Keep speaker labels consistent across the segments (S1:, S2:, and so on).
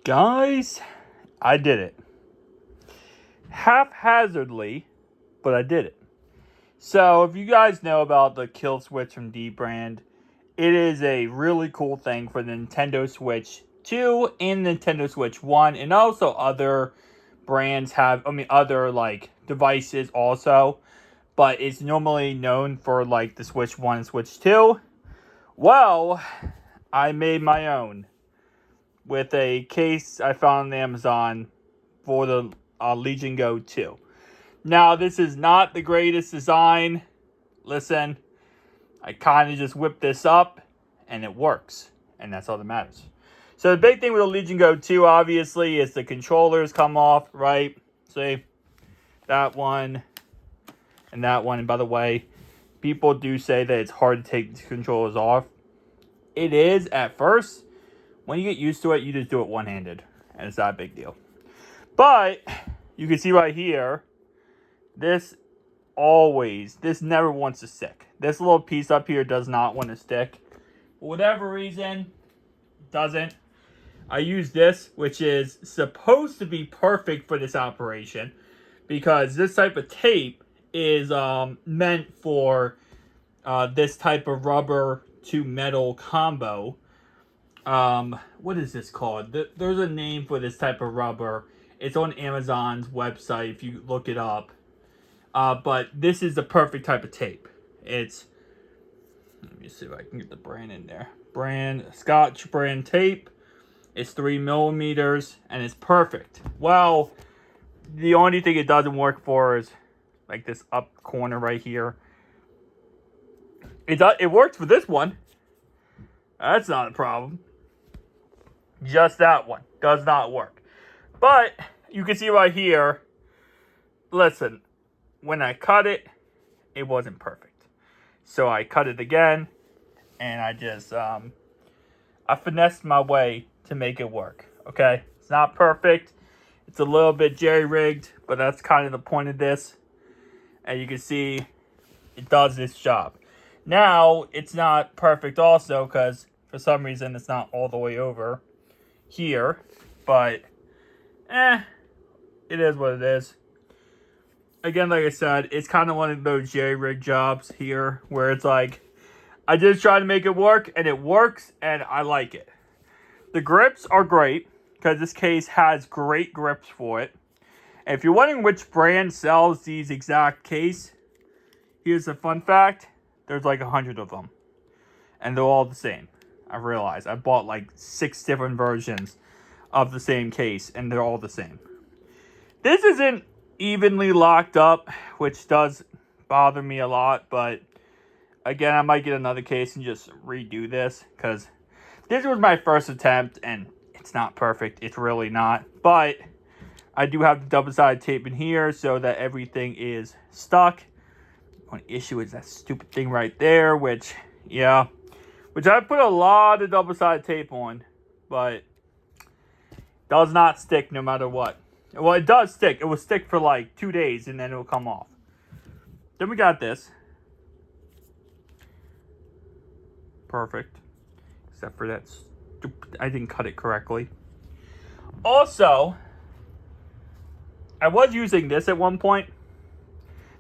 S1: Guys, I did it. Haphazardly, but I did it. So, if you guys know about the Killswitch from D brand, it is a really cool thing for the Nintendo Switch 2 and Nintendo Switch 1, and also other brands have, other like devices also, but it's normally known for like the Switch 1 and Switch 2. Well, I made my own with a case I found on Amazon for the Legion Go 2. Now, this is not the greatest design. Listen, I kind of just whipped this up, and it works. And that's all that matters. So the big thing with the Legion Go 2, obviously, is the controllers come off, right? See? That one and that one. And by the way, people do say that it's hard to take the controllers off. It is at first. When you get used to it, you just do it one-handed. And it's not a big deal. But you can see right here, this never wants to stick. This little piece up here does not want to stick. For whatever reason, it doesn't. I use this, which is supposed to be perfect for this operation, because this type of tape is meant for this type of rubber to metal combo. What is this called? There's a name for this type of rubber. It's on Amazon's website if you look it up. But this is the perfect type of tape. Let me see if I can get the brand in there. Scotch brand tape. It's 3 millimeters and it's perfect. Well, the only thing it doesn't work for is like this up corner right here. It works for this one. That's not a problem. Just that one does not work. But you can see right here. Listen, when I cut it, it wasn't perfect. So I cut it again, and I just I finessed my way to make it work. Okay, it's not perfect. It's a little bit jerry-rigged, but that's kind of the point of this. And you can see it does its job. Now, it's not perfect also because for some reason it's not all the way over here. But, it is what it is. Again, like I said, it's kind of one of those jerry-rig jobs here where it's like, I just try to make it work, and it works, and I like it. The grips are great, because this case has great grips for it. And if you're wondering which brand sells these exact case, here's a fun fact. There's like 100 of them. And they're all the same. I realized. I bought like 6 different versions of the same case, and they're all the same. This isn't evenly locked up, which does bother me a lot, but again, I might get another case and just redo this, because this was my first attempt, and it's not perfect. It's really not, but I do have the double-sided tape in here so that everything is stuck. One issue is that stupid thing right there, which I put a lot of double-sided tape on, but does not stick no matter what. Well, it does stick. It will stick for like 2 days, and then it will come off. Then we got this. Perfect. Except for that stupid... I didn't cut it correctly. Also, I was using this at one point.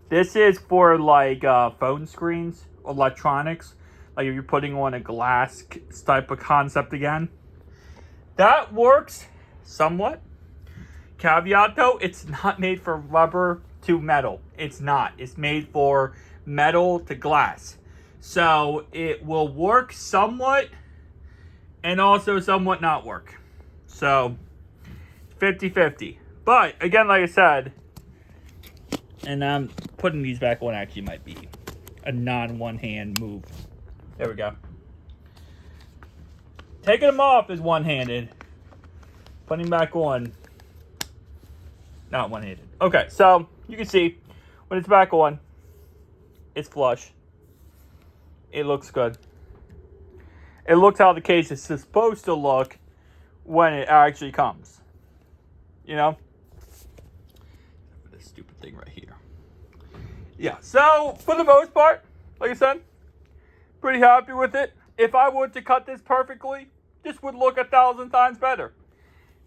S1: This is for like phone screens, electronics. Like if you're putting on a glass type of concept again. That works somewhat. Caveat though, it's not made for rubber to metal. It's not. It's made for metal to glass. So it will work somewhat and also somewhat not work. So 50-50. But again, like I said, and I'm putting these back on actually might be a non-one-hand move. There we go. Taking them off is one-handed. Putting back on, not one-handed. Okay, so you can see when it's back on, it's flush. It looks good. It looks how the case is supposed to look when it actually comes. You know? This stupid thing right here. Yeah, so for the most part, like I said, pretty happy with it. If I were to cut this perfectly, this would look 1,000 times better.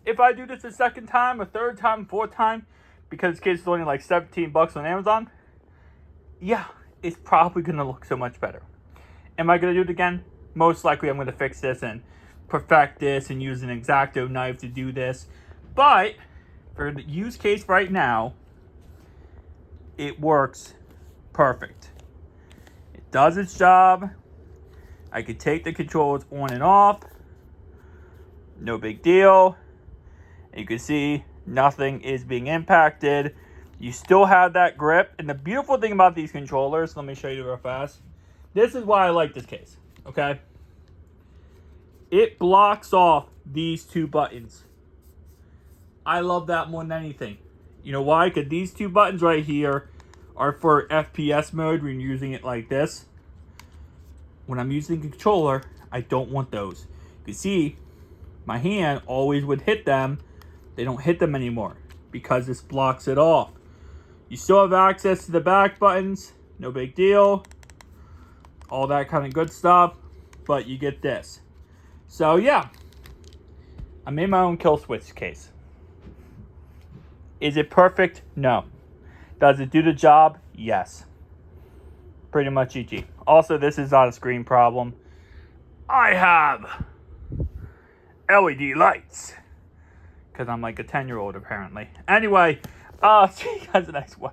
S1: if I do this a second time, a third time, fourth time, because this case is only like $17 on Amazon, yeah, it's probably going to look so much better. Am I going to do it again? Most likely I'm going to fix this and perfect this and use an X-Acto knife to do this. But for the use case right now, it works perfect. It does its job. I could take the controls on and off. No big deal. And you can see nothing is being impacted. You still have that grip. And the beautiful thing about these controllers, let me show you real fast. This is why I like this case, okay? It blocks off these two buttons. I love that more than anything. You know why? Because these two buttons right here are for FPS mode when you're using it like this. When I'm using a controller, I don't want those. You can see my hand always would hit them. They don't hit them anymore because this blocks it off. You still have access to the back buttons. No big deal. All that kind of good stuff. But you get this. So yeah, I made my own Killswitch case. Is it perfect? No. Does it do the job? Yes. Pretty much GG. Also, this is not a screen problem. I have LED lights. Because I'm like a 10-year-old apparently. Anyway, see you guys in the next one.